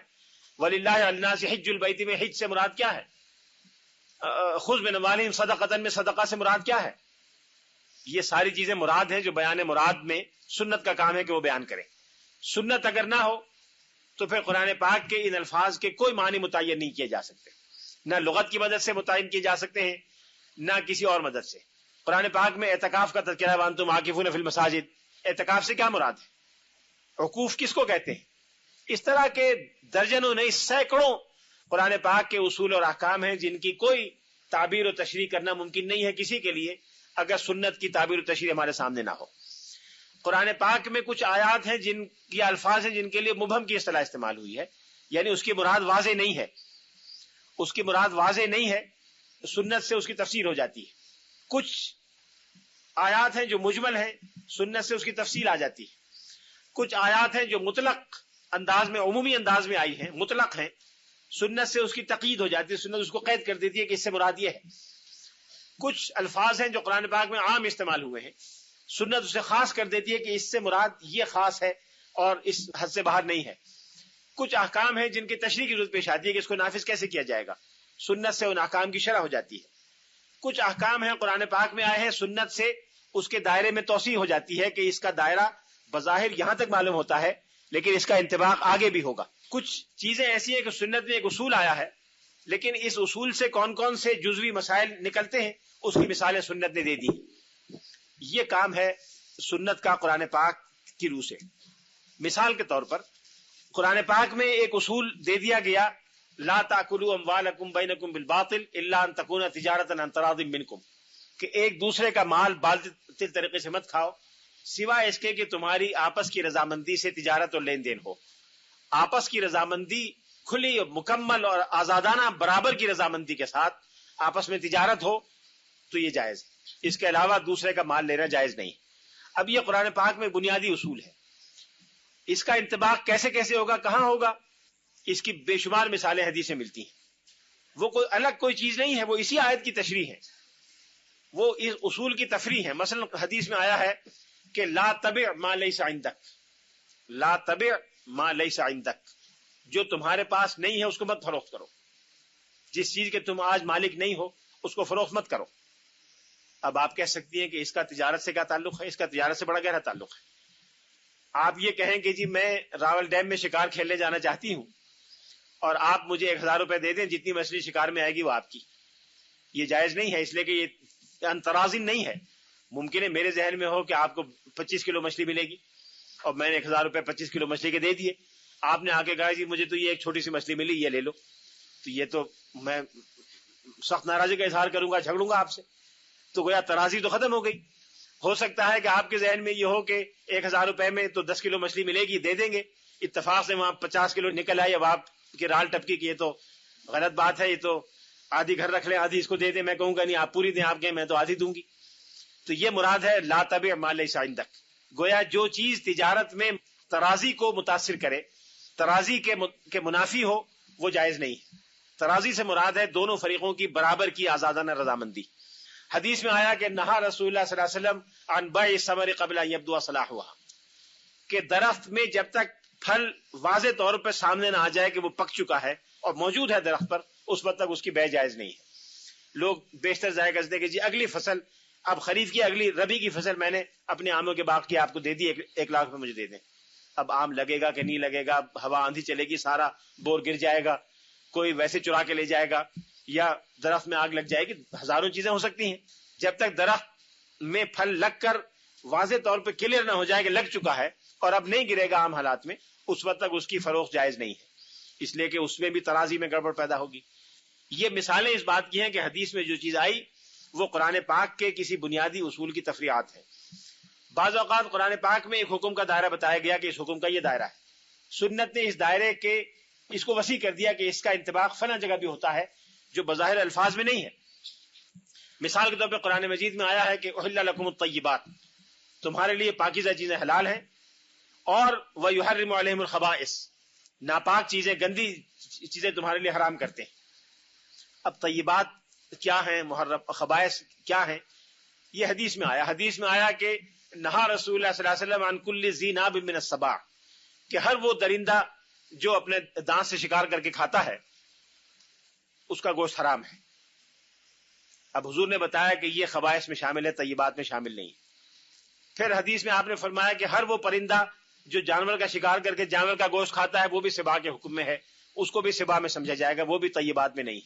وَلِلَّهِ عَلَى النَّاسِ حِجُّ الْبَيْتِ میں حج سے مراد کیا ہے؟ خُذْ مِنْ أَمْوَالِهِمْ صَدَقَةً میں صدقہ سے مراد کیا ہے؟ یہ ساری چیزیں مراد ہیں جو بیان مراد میں سنت کا کام ہے کہ وہ بیان کریں. سنت اگر نہ ہو تو پھر قرآن پاک کے ان الفاظ کے کوئی معنی متعین نہیں کیے جا سکتے، نہ لغت کی مدد سے متعین کیے جا سکتے ہیں نہ کسی اور مدد سے. قرآن پاک میں اعتکاف کا تذکرہ ہے، وانتم عاکفون فی المساجد. اعتکاف سے کیا مراد ہے؟ عکوف کس کو کہتے ہیں؟ اس طرح کے درجنوں نہیں سینکڑوں قرآن پاک کے اصول اور احکام ہیں جن کی کوئی تعبیر و تشریح کرنا ممکن نہیں ہے کسی کے لیے اگر سنت کی تعبیر و تشریح ہمارے سامنے نہ ہو. قرآن پاک میں کچھ آیات ہیں جن کی الفاظ ہیں جن کے لیے مبہم کی اصطلاح استعمال ہوئی ہے، یعنی اس کی مراد واضح نہیں ہے، اس کی مراد واضح نہیں ہے، سنت سے اس کی تفسیر ہو جاتی ہے. کچھ آیات ہیں جو مجمل ہیں، سنت سے اس کی تفصیل آ جاتی ہے. کچھ آیات ہیں جو مطلق انداز میں عمومی انداز میں آئی ہیں، مطلق ہیں، سنت سے اس کی تقید ہو جاتی ہے، سنت اس کو قید کر دیتی ہے کہ اس سے مراد یہ ہے. کچھ الفاظ ہیں جو قرآن پاک میں عام استعمال ہوئے ہیں، سنت اسے خاص کر دیتی ہے کہ اس سے مراد یہ خاص ہے اور اس حد سے باہر نہیں ہے. کچھ احکام ہیں جن کی تشریح کی ضرورت پیش آتی ہے کہ اس کو نافذ کیسے کیا جائے گا، سنت سے ان احکام کی شرح ہو جاتی ہے. کچھ احکام ہیں قرآن پاک میں آئے ہیں، سنت سے اس کے دائرے میں توسیع ہو جاتی ہے کہ اس کا دائرہ بظاہر یہاں تک معلوم ہوتا ہے لیکن اس کا انطباق آگے بھی ہوگا. کچھ چیزیں ایسی ہیں کہ سنت میں ایک اصول آیا ہے لیکن اس اصول سے کون کون سے جزوی مسائل نکلتے ہیں اس کی مثالیں سنت نے دے دی. یہ کام ہے سنت کا قرآن پاک کی روح سے. مثال کے طور پر قرآن پاک میں ایک اصول دے دیا گیا، لا تاکلوا اموالکم بینکم بالباطل الا ان تکون تجارتا عن تراض منکم، کہ ایک دوسرے کا مال باطل طریقے سے مت کھاؤ سوائے اس کے کہ تمہاری آپس کی رضامندی سے تجارت اور لین دین ہو. آپس کی رضامندی کھلی مکمل اور آزادانہ برابر کی رضامندی کے ساتھ آپس میں تجارت ہو تو یہ جائز ہے، اس کے علاوہ دوسرے کا مال لینا جائز نہیں. اب یہ قرآن پاک میں بنیادی اصول ہے، اس کا انطباق کیسے کیسے ہوگا، کہاں ہوگا، اس کی بے شمار مثالیں حدیث میں ملتی ہیں. وہ کوئی الگ کوئی چیز نہیں ہے، وہ اسی آیت کی تشریح ہے، وہ اس اصول کی تفریح ہے. مثلا حدیث میں آیا ہے کہ لا تبع ما لیس عندک، لا تبع ما لیس عندک، جو تمہارے پاس نہیں ہے اس کو مت فروخت کرو، جس چیز کے تم آج مالک نہیں ہو اس کو فروخت مت کرو. اب آپ کہہ سکتی ہیں کہ اس کا تجارت سے کیا تعلق ہے؟ اس کا تجارت سے بڑا گہرا تعلق ہے. آپ یہ کہیں کہ جی میں راول ڈیم میں شکار کھیلنے جانا چاہتی ہوں اور آپ مجھے 1000 روپے دے دیں، جتنی مچھلی شکار میں آئے گی وہ آپ کی. یہ جائز نہیں ہے، اس لیے کہ یہ انترازن نہیں ہے. ممکن ہے میرے ذہن میں ہو کہ آپ کو 25 کلو مچھلی ملے گی اور میں نے 1000 روپے 25 کلو مچھلی کے دے دیے. آپ نے آ کے کہا جی مجھے تو یہ ایک چھوٹی سی مچھلی ملی، یہ لے لو، تو یہ تو میں سخت ناراضی کا اظہار کروں گا، جھگڑوں گا آپ سے. تو گویا ترازی تو ختم ہو گئی. ہو سکتا ہے کہ آپ کے ذہن میں یہ ہو کہ 1000 روپے میں تو 10 کلو مچھلی ملے گی، دے دیں گے. اتفاق سے وہاں 50 کلو نکل آئی. اب آپ کی رال ٹپکی کہ یہ تو غلط بات ہے، یہ تو آدھی گھر رکھ لیں آدھی اس کو دے دیں. میں کہوں گا نہیں آپ پوری دیں، آپ کہیں میں تو آدھی دوں گی. تو یہ مراد ہے لا تبع ما لیس عندک. گویا جو چیز تجارت میں ترازی کو متاثر کرے، ترازی کے منافی ہو، وہ جائز نہیں. ترازی سے مراد ہے دونوں فریقوں کی برابر کی آزادانہ رضامندی. حدیث میں آیا کہ نہا رسول اللہ صلی اللہ علیہ وسلم عن بیع الثمر قبل ان یبدو صلاحها، کہ درخت میں جب تک پھل واضح طور پر سامنے نہ آ جائے کہ وہ پک چکا ہے اور موجود ہے درخت پر، اس وقت تک اس کی بیع جائز نہیں ہے. لوگ بیشتر ضائع کرتے کہ جی اگلی فصل، اب خریف کی اگلی ربی کی فصل میں نے اپنے آموں کے باغ کی آپ کو دے دی، 1 لاکھ روپے مجھے دے دیں. اب آم لگے گا کہ نہیں لگے گا، ہوا آندھی چلے گی سارا بور گر جائے گا، کوئی ویسے چرا کے لے جائے گا یا درخت میں آگ لگ جائے گی، ہزاروں چیزیں ہو سکتی ہیں. جب تک درخت میں پھل لگ کر واضح طور پہ کلیئر نہ ہو جائے کہ لگ چکا ہے اور اب نہیں گرے گا عام حالات میں، اس وقت تک اس کی فروخت جائز نہیں ہے، اس لیے کہ اس میں بھی ترازی میں گڑبڑ پیدا ہوگی. یہ مثالیں اس بات کی ہیں کہ حدیث میں جو چیز آئی وہ قرآن پاک کے کسی بنیادی اصول کی تفریعات ہیں. بعض اوقات قرآن پاک میں ایک حکم کا دائرہ بتایا گیا کہ اس حکم کا یہ دائرہ ہے، سنت نے اس دائرے کے اس کو وسیع کر دیا کہ اس کا انطباق فلاں جگہ بھی ہوتا ہے جو بظاہر الفاظ میں نہیں ہے. مثال کے طور پہ قرآن مجید میں آیا ہے کہ احل لکم الطیبات، تمہارے لیے پاکیزہ چیزیں حلال ہیں، اور ویحرم علیہم الخبائث، ناپاک چیزیں گندی چیزیں تمہارے لیے حرام کرتے ہیں. اب طیبات کیا ہیں، محرم خبائث کیا ہیں، یہ حدیث میں آیا. حدیث میں آیا کہ نہا رسول اللہ صلی اللہ علیہ وسلم عن کل ذی ناب من السباع، کہ ہر وہ درندہ جو اپنے دانت سے شکار کر کے کھاتا ہے اس کا گوشت حرام ہے۔ اب حضور نے بتایا کہ یہ خبائث میں شامل ہے، طیبات میں شامل نہیں۔ پھر حدیث میں آپ نے فرمایا کہ ہر وہ پرندہ جو جانور کا شکار کر کے جانور کا گوشت کھاتا ہے وہ بھی سبا کے حکم میں ہے، اس کو بھی سبا میں سمجھا جائے گا، وہ بھی طیبات میں نہیں۔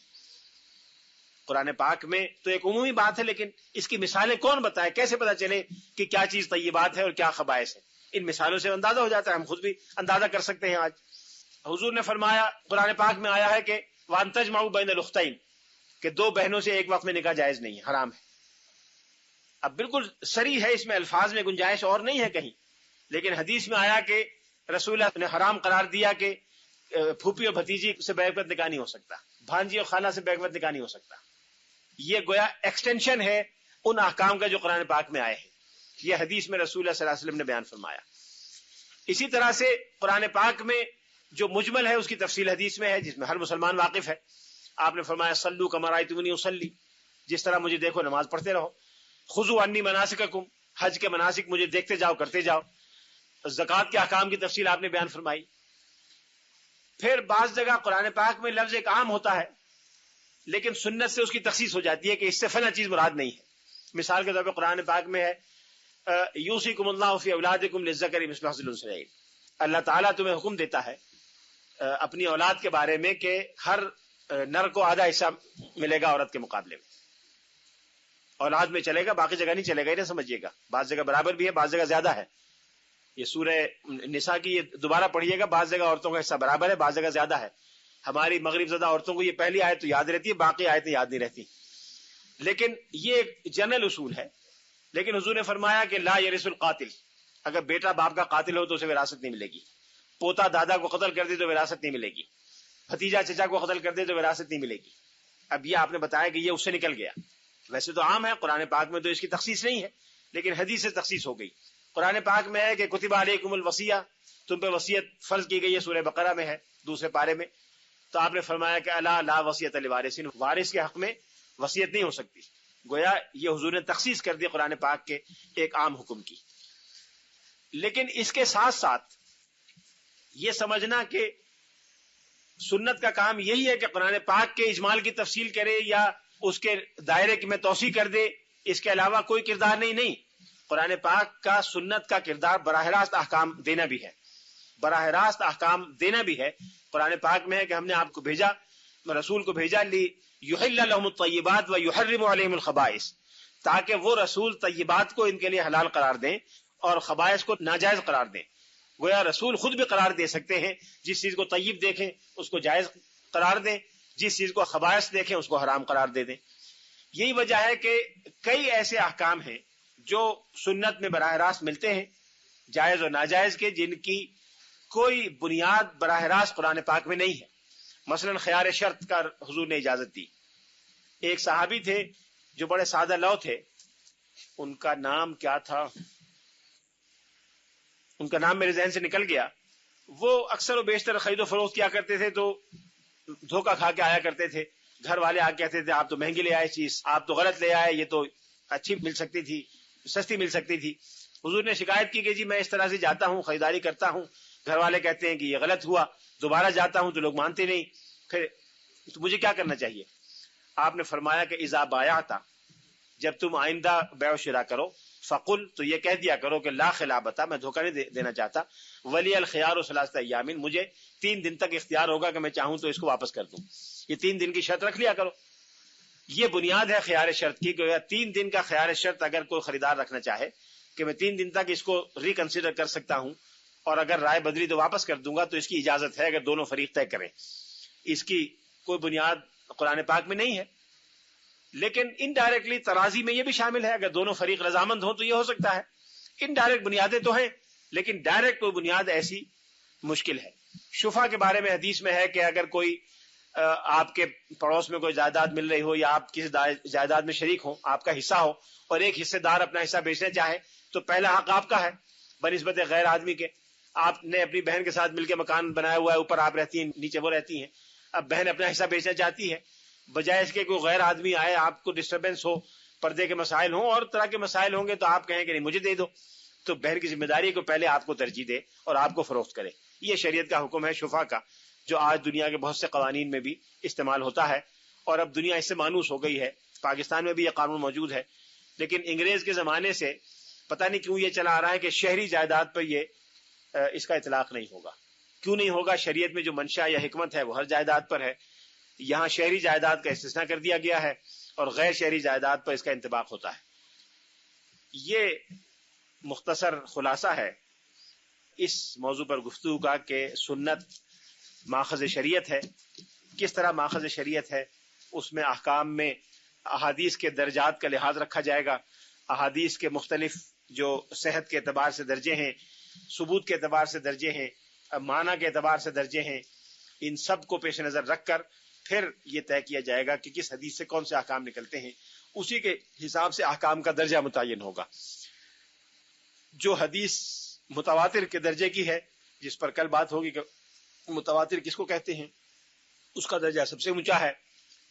قرآن پاک میں تو ایک عمومی بات ہے، لیکن اس کی مثالیں کون بتائے؟ کیسے پتا چلے کہ کیا چیز طیبات ہے اور کیا خبائث ہے؟ ان مثالوں سے اندازہ ہو جاتا ہے، ہم خود بھی اندازہ کر سکتے ہیں۔ آج حضور نے فرمایا، قرآن پاک میں آیا ہے کہ وَأَن تَجْمَعُوا بَيْنَ الْأُخْتَيْنِ، کہ دو بہنوں سے ایک وقت میں نکاح جائز نہیں ہے، حرام ہے۔ اب بالکل صریح ہے، اس میں الفاظ میں گنجائش اور نہیں ہے کہیں، لیکن حدیث میں آیا کہ رسول اللہ نے حرام قرار دیا کہ پھوپھی اور بھتیجی سے بیک وقت نکاح نہیں ہو سکتا، بھانجی اور خالہ سے بیک وقت نکاح نہیں ہو سکتا۔ یہ گویا ایکسٹینشن ہے ان احکام کا جو قرآن پاک میں آئے ہیں، یہ حدیث میں رسول اللہ صلی اللہ علیہ وسلم نے بیان فرمایا۔ اسی طرح سے قرآن پاک میں جو مجمل ہے اس کی تفصیل حدیث میں ہے، جس میں ہر مسلمان واقف ہے۔ آپ نے فرمایا صلو کما رأیتمونی اصلی، جس طرح مجھے دیکھو نماز پڑھتے رہو۔ خذوا عنی مناسککم، حج کے مناسک مجھے دیکھتے جاؤ، کرتے جاؤ۔ زکوٰۃ کے احکام کی تفصیل آپ نے بیان فرمائی۔ پھر بعض جگہ قرآن پاک میں لفظ ایک عام ہوتا ہے، لیکن سنت سے اس کی تخصیص ہو جاتی ہے کہ اس سے فلاں چیز مراد نہیں ہے۔ مثال کے طور پہ قرآن پاک میں ہے یوصیکم اللہ فی اولادکم للذکر مثل حظ الانثیین، اللہ تعالیٰ تمہیں حکم دیتا ہے اپنی اولاد کے بارے میں کہ ہر نر کو آدھا حصہ ملے گا عورت کے مقابلے میں۔ اولاد میں چلے گا، باقی جگہ نہیں چلے گا، یہ سمجھیے گا۔ بعض جگہ برابر بھی ہے، بعض جگہ زیادہ ہے۔ یہ سورہ نساء کی یہ دوبارہ پڑھیے گا، بعض جگہ عورتوں کا حصہ برابر ہے، بعض جگہ زیادہ ہے۔ ہماری مغرب زدہ عورتوں کو یہ پہلی آیت تو یاد رہتی ہے، باقی آیتیں یاد نہیں رہتی، لیکن یہ ایک جنرل اصول ہے۔ لیکن حضور نے فرمایا کہ لا یرث القاتل، اگر بیٹا باپ کا قاتل ہو تو اسے وراثت نہیں ملے گی، پوتا دادا کو قتل کر دے تو وراثت نہیں ملے گی، بھتیجا چچا کو قتل کر دے تو وراثت نہیں ملے گی۔ اب یہ آپ نے بتایا کہ یہ اس سے نکل گیا، ویسے تو عام ہے، قرآن پاک میں تو اس کی تخصیص نہیں ہے، لیکن حدیث سے تخصیص ہو گئی۔ قرآن پاک میں ہے کہ کتب علیکم الوصیہ، تم پہ وصیت فرض کی گئی ہے، سورہ بقرہ میں ہے، دوسرے پارے میں۔ تو آپ نے فرمایا کہ الا لا وصیۃ لوارث، وارث کے حق میں وصیت نہیں ہو سکتی۔ گویا یہ حضور نے تخصیص کر دی قرآن پاک کے ایک عام حکم کی۔ لیکن اس کے ساتھ ساتھ یہ سمجھنا کہ سنت کا کام یہی ہے کہ قرآن پاک کے اجمال کی تفصیل کرے یا اس کے دائرے میں توسیع کر دے، اس کے علاوہ کوئی کردار نہیں۔ قرآن پاک کا سنت کا کردار براہ راست احکام دینا بھی ہے، براہ راست احکام دینا بھی ہے۔ قرآن پاک میں ہے کہ ہم نے آپ کو بھیجا، رسول کو بھیجا لیحل لهم الطیبات ویحرم علیہم الخبائث، تاکہ وہ رسول طیبات کو ان کے لیے حلال قرار دیں اور خبائث کو ناجائز قرار دیں۔ گویا رسول خود بھی قرار دے سکتے ہیں، جس چیز کو طیب دیکھیں اس کو جائز قرار دیں، جس چیز کو خبائث دیکھیں اس کو حرام قرار دے دیں۔ یہی وجہ ہے کہ کئی ایسے احکام ہیں جو سنت میں براہ راست ملتے ہیں، جائز اور ناجائز کے، جن کی کوئی بنیاد براہ راست قرآن پاک میں نہیں ہے۔ مثلا خیار شرط کا حضور نے اجازت دی۔ ایک صحابی تھے جو بڑے سادہ لو تھے، ان کا نام کیا تھا، ان کا نام میرے ذہن سے نکل گیا۔ وہ اکثر و بیشتر خرید و فروخت کیا کرتے تھے، تو دھوکہ کھا کے آیا کرتے تھے۔ گھر والے آ کہتے تھے آپ تو مہنگی لے آئے چیز، آپ تو غلط لے آئے، یہ تو اچھی مل سکتی تھی، سستی مل سکتی تھی۔ حضور نے شکایت کی کہ جی میں اس طرح سے جاتا ہوں، خریداری کرتا ہوں، گھر والے کہتے ہیں کہ یہ غلط ہوا، دوبارہ جاتا ہوں تو لوگ مانتے نہیں، پھر تو مجھے کیا کرنا چاہیے؟ آپ نے فرمایا کہ اذا بایعت، جب تم آئندہ بیع و شراء کرو، فقل، تو یہ کہہ دیا کرو کہ لا خلابتا، میں دھوکہ نہیں دینا چاہتا، ولی الخیار ثلاثۃ ایام، مجھے 3 دن تک اختیار ہوگا کہ میں چاہوں تو اس کو واپس کر دوں۔ یہ 3 دن کی شرط رکھ لیا کرو۔ یہ بنیاد ہے خیار شرط کی، کہ 3 دن کا خیار شرط اگر کوئی خریدار رکھنا چاہے کہ میں 3 دن تک اس کو ریکنسیڈر کر سکتا ہوں، اور اگر رائے بدلی تو واپس کر دوں گا، تو اس کی اجازت ہے اگر دونوں فریق طے کریں۔ اس کی کوئی بنیاد قرآن پاک میں نہیں ہے، لیکن انڈائریکٹلی ترازی میں یہ بھی شامل ہے، اگر دونوں فریق رضامند ہوں تو یہ ہو سکتا ہے۔ انڈائریکٹ بنیادیں تو ہیں، لیکن ڈائریکٹ کوئی بنیاد ایسی مشکل ہے۔ شفا کے بارے میں حدیث میں ہے کہ اگر کوئی آپ کے پڑوس میں کوئی جائیداد مل رہی ہو، یا آپ کسی جائیداد میں شریک ہوں، آپ کا حصہ ہو، اور ایک حصے دار اپنا حصہ بیچنا چاہے، تو پہلا حق آپ کا ہے بنسبت غیر آدمی کے۔ آپ نے اپنی بہن کے ساتھ مل کے مکان بنایا ہوا ہے، اوپر آپ رہتی ہیں، نیچے وہ رہتی ہیں۔ اب بہن اپنا حصہ بیچنا چاہتی ہے، بجائے اس کے کوئی غیر آدمی آئے، آپ کو ڈسٹربنس ہو، پردے کے مسائل ہوں اور طرح کے مسائل ہوں گے، تو آپ کہیں کہ نہیں مجھے دے دو، تو بہن کی ذمہ داری کو پہلے آپ کو ترجیح دے اور آپ کو فروخت کرے۔ یہ شریعت کا حکم ہے شفا کا، جو آج دنیا کے بہت سے قوانین میں بھی استعمال ہوتا ہے، اور اب دنیا اس سے مانوس ہو گئی ہے. پاکستان میں بھی یہ قانون موجود ہے، لیکن انگریز کے زمانے سے پتہ نہیں کیوں یہ چلا آ رہا ہے کہ شہری جائیداد پر اس کا اطلاق نہیں ہوگا. کیوں نہیں ہوگا؟ شریعت میں جو منشا یا حکمت ہے وہ ہر جائیداد پر ہے. یہاں شہری جائیداد کا استثناء کر دیا گیا ہے اور غیر شہری جائیداد پر اس کا انطباق ہوتا ہے. یہ مختصر خلاصہ ہے اس موضوع پر گفتگو کا کہ سنت ماخذ شریعت ہے. کس طرح ماخذ شریعت ہے؟ اس میں احکام میں احادیث کے درجات کا لحاظ رکھا جائے گا. احادیث کے مختلف جو صحت کے اعتبار سے درجے ہیں، ثبوت کے اعتبار سے درجے ہیں، معنی کے اعتبار سے درجے ہیں، ان سب کو پیش نظر رکھ کر پھر یہ طے کیا جائے گا کہ کس حدیث سے کون سے احکام نکلتے ہیں. اسی کے حساب سے احکام کا درجہ متعین ہوگا. جو حدیث متواتر کے درجے کی ہے، جس پر کل بات ہوگی کہ متواتر کس کو کہتے ہیں، اس کا درجہ سب سے اونچا ہے.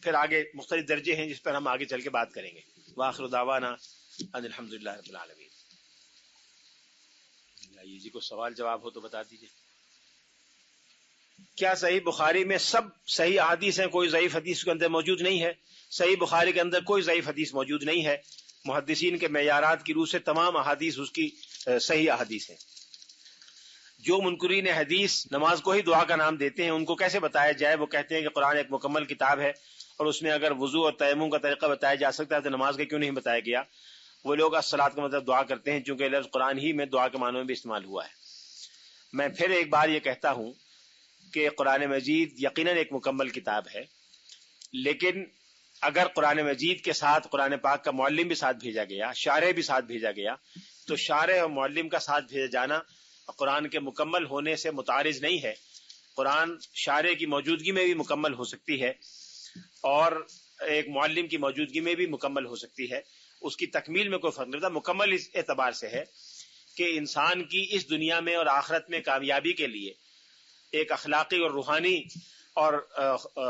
پھر آگے مختلف درجے ہیں جس پر ہم آگے چل کے بات کریں گے. وآخر دعوانا ان الحمدللہ رب العالمین. جی کو سوال جواب ہو تو بتا دیجیے. کیا صحیح بخاری میں سب صحیح احادیث ہیں؟ کوئی ضعیف حدیث کے اندر موجود نہیں ہے. صحیح بخاری کے اندر کوئی ضعیف حدیث موجود نہیں ہے. محدثین کے معیارات کی روح سے تمام احادیث اس کی صحیح احادیث ہیں. جو منکرین حدیث نماز کو ہی دعا کا نام دیتے ہیں، ان کو کیسے بتایا جائے؟ وہ کہتے ہیں کہ قرآن ایک مکمل کتاب ہے اور اس میں اگر وضو اور تیمم کا طریقہ بتایا جا سکتا ہے تو نماز کا کیوں نہیں بتایا گیا؟ وہ لوگ الصلاۃ کا مطلب دعا کرتے ہیں، چونکہ لفظ قرآن ہی میں دعا کے معنوں میں بھی استعمال ہوا ہے. میں پھر ایک بار یہ کہتا ہوں کہ قرآن مجید یقیناً ایک مکمل کتاب ہے، لیکن اگر قرآن مجید کے ساتھ قرآن پاک کا معلم بھی ساتھ بھیجا گیا، شارح بھی ساتھ بھیجا گیا، تو شارح اور معلم کا ساتھ بھیجا جانا قرآن کے مکمل ہونے سے متعارض نہیں ہے. قرآن شارح کی موجودگی میں بھی مکمل ہو سکتی ہے اور ایک معلم کی موجودگی میں بھی مکمل ہو سکتی ہے. اس کی تکمیل میں کوئی فرق نہیں ہوتا. مکمل اس اعتبار سے ہے کہ انسان کی اس دنیا میں اور آخرت میں کامیابی کے لیے ایک اخلاقی اور روحانی اور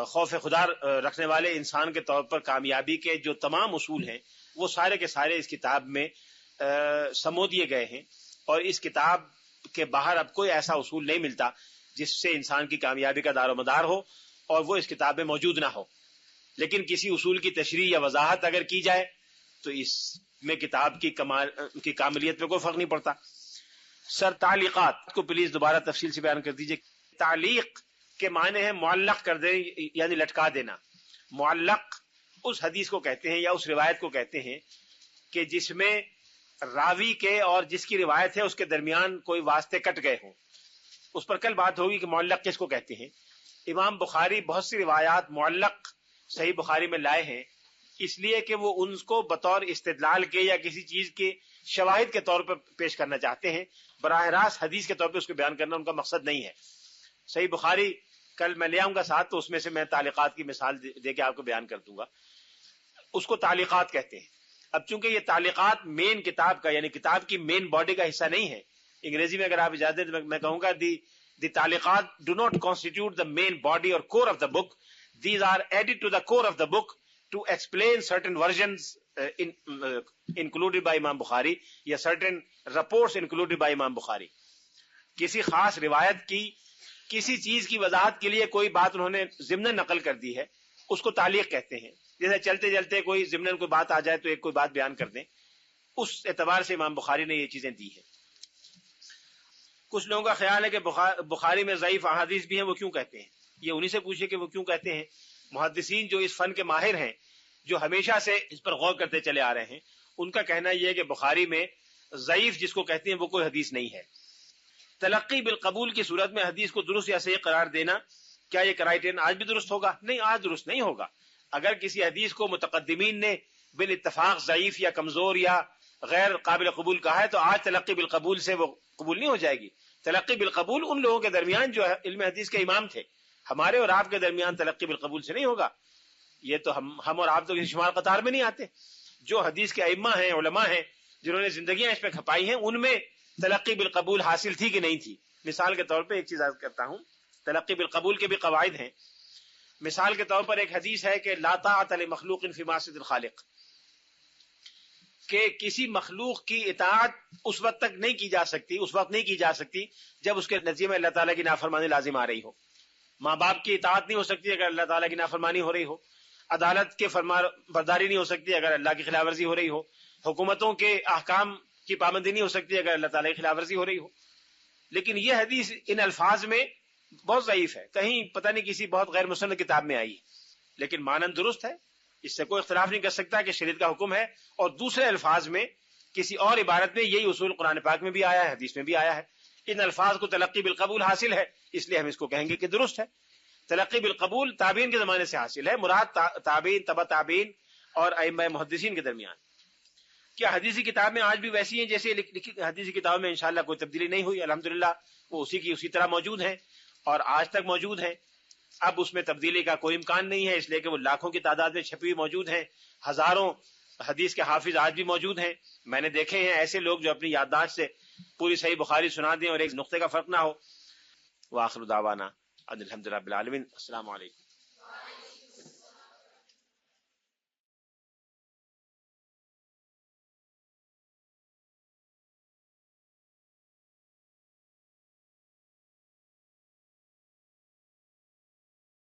خوف خدا رکھنے والے انسان کے طور پر کامیابی کے جو تمام اصول ہیں وہ سارے کے سارے اس کتاب میں سمو دیے گئے ہیں. اور اس کتاب کے باہر اب کوئی ایسا اصول نہیں ملتا جس سے انسان کی کامیابی کا دار و مدار ہو اور وہ اس کتاب میں موجود نہ ہو. لیکن کسی اصول کی تشریح یا وضاحت اگر کی جائے تو اس میں کتاب کی کاملیت میں کوئی فرق نہیں پڑتا. سر تعلیقات کو پلیز دوبارہ تفصیل سے بیان کر دیجئے. تعلیق کے معنی ہے معلق کر دیں، یعنی لٹکا دینا. معلق اس حدیث کو کہتے ہیں یا اس روایت کو کہتے ہیں کہ جس میں راوی کے اور جس کی روایت ہے اس کے درمیان کوئی واسطے کٹ گئے ہوں. اس پر کل بات ہوگی کہ معلق کس کو کہتے ہیں. امام بخاری بہت سی روایات معلق صحیح بخاری میں لائے ہیں اس لیے کہ وہ ان کو بطور استدلال کے یا کسی چیز کے شواہد کے طور پر پیش کرنا چاہتے ہیں. براہ راست حدیث کے طور پہ اس کو بیان کرنا ان کا مقصد نہیں ہے. صحیح بخاری کل میں لے آؤں گا ساتھ تو اس میں سے میں تعلیقات کی مثال دے کے آپ کو بیان کر دوں گا. اس کو تعلیقات کہتے ہیں. اب چونکہ یہ تعلیقات مین کتاب کا یعنی کتاب کی مین باڈی کا حصہ نہیں ہے، انگریزی میں اگر آپ اجازت دیں میں کہوں گا دی تعلیقات do not constitute the main body اور core of the book. These are added to the core of the book to explain certain versions included by امام بخاری یا certain reports included by امام بخاری. کسی خاص روایت کی کسی چیز کی وضاحت کے لیے کوئی بات انہوں نے ضمن نقل کر دی ہے، اس کو تعلیق کہتے ہیں. جیسے چلتے چلتے کوئی ضمن کوئی بات آ جائے تو ایک کوئی بات بیان کر دیں، اس اعتبار سے امام بخاری نے یہ چیزیں دی ہیں. کچھ لوگوں کا خیال ہے کہ بخاری میں ضعیف احادیث بھی ہیں، وہ کیوں کہتے ہیں؟ یہ انہی سے پوچھے کہ وہ کیوں کہتے ہیں. محدثین جو اس فن کے ماہر ہیں، جو ہمیشہ سے اس پر غور کرتے چلے آ رہے ہیں، ان کا کہنا یہ ہے کہ بخاری میں ضعیف جس کو کہتے ہیں وہ کوئی حدیث نہیں ہے. تلقی بالقبول کی صورت میں حدیث کو درست یا صحیح قرار دینا، کیا یہ کرائیٹرین آج بھی درست ہوگا؟ نہیں، آج درست نہیں ہوگا. اگر کسی حدیث کو متقدمین نے بالاتفاق ضعیف یا کمزور یا غیر قابل قبول کہا ہے تو آج تلقی بالقبول سے وہ قبول نہیں ہو جائے گی. تلقی بالقبول ان لوگوں کے درمیان جو علم حدیث کے امام تھے، ہمارے اور آپ کے درمیان تلقی بالقبول سے نہیں ہوگا. یہ تو ہم اور آپ تو کسی شمار قطار میں نہیں آتے. جو حدیث کے ائمہ ہیں، علماء ہیں، جنہوں نے زندگیاں اس پہ کھپائی ہیں، ان میں تلقی بالقبول حاصل تھی کہ نہیں تھی. مثال کے طور پہ ایک چیز عرض کرتا ہوں، تلقی بالقبول کے بھی قواعد ہیں. مثال کے طور پر ایک حدیث ہے کہ لا طاعۃ لمخلوق فی معصیۃ الخالق. کہ کسی مخلوق کی اطاعت اس وقت تک نہیں کی جا سکتی، اس وقت نہیں کی جا سکتی جب اس کے نتیجے میں اللہ تعالیٰ کی نافرمانی لازم آ رہی ہو. ماں باپ کی اطاعت نہیں ہو سکتی اگر اللہ تعالیٰ کی نافرمانی ہو رہی ہو. عدالت کے فرما برداری نہیں ہو سکتی اگر اللہ کی خلاف ورزی ہو رہی ہو. حکومتوں کے احکام کی پابندی نہیں ہو سکتی اگر اللہ تعالیٰ کی خلاف ورزی ہو رہی ہو. لیکن یہ حدیث ان الفاظ میں بہت ضعیف ہے، کہیں پتہ نہیں کسی بہت غیر مسند کتاب میں آئی، لیکن مانند درست ہے، اس سے کوئی اختلاف نہیں کر سکتا کہ شریعت کا حکم ہے. اور دوسرے الفاظ میں کسی اور عبارت میں یہی اصول قرآن پاک میں بھی آیا ہے، حدیث میں بھی آیا ہے. ان الفاظ کو تلقی بالقبول حاصل ہے، اس لیے ہم اس کو کہیں گے کہ درست ہے. تلقی بالقبول تابعین کے زمانے سے حاصل ہے، مراد تابعین، تبع تابعین اور ائمہ محدثین کے درمیان. کیا حدیثی کتاب میں آج بھی ویسی ہیں جیسے حدیثی کتابوں میں انشاءاللہ کوئی تبدیلی نہیں ہوئی؟ الحمدللہ وہ اسی طرح موجود ہیں اور آج تک موجود ہیں. اب اس میں تبدیلی کا کوئی امکان نہیں ہے، اس لیے کہ وہ لاکھوں کی تعداد میں چھپی ہوئی موجود ہیں. ہزاروں حدیث کے حافظ آج بھی موجود ہیں. میں نے دیکھے ہیں ایسے لوگ جو اپنی یادداشت سے پوری صحیح بخاری سنا دیں اور ایک نقطے کا فرق نہ ہو. وآخر دعوانا ان الحمد للہ رب العالمین. السلام علیکم.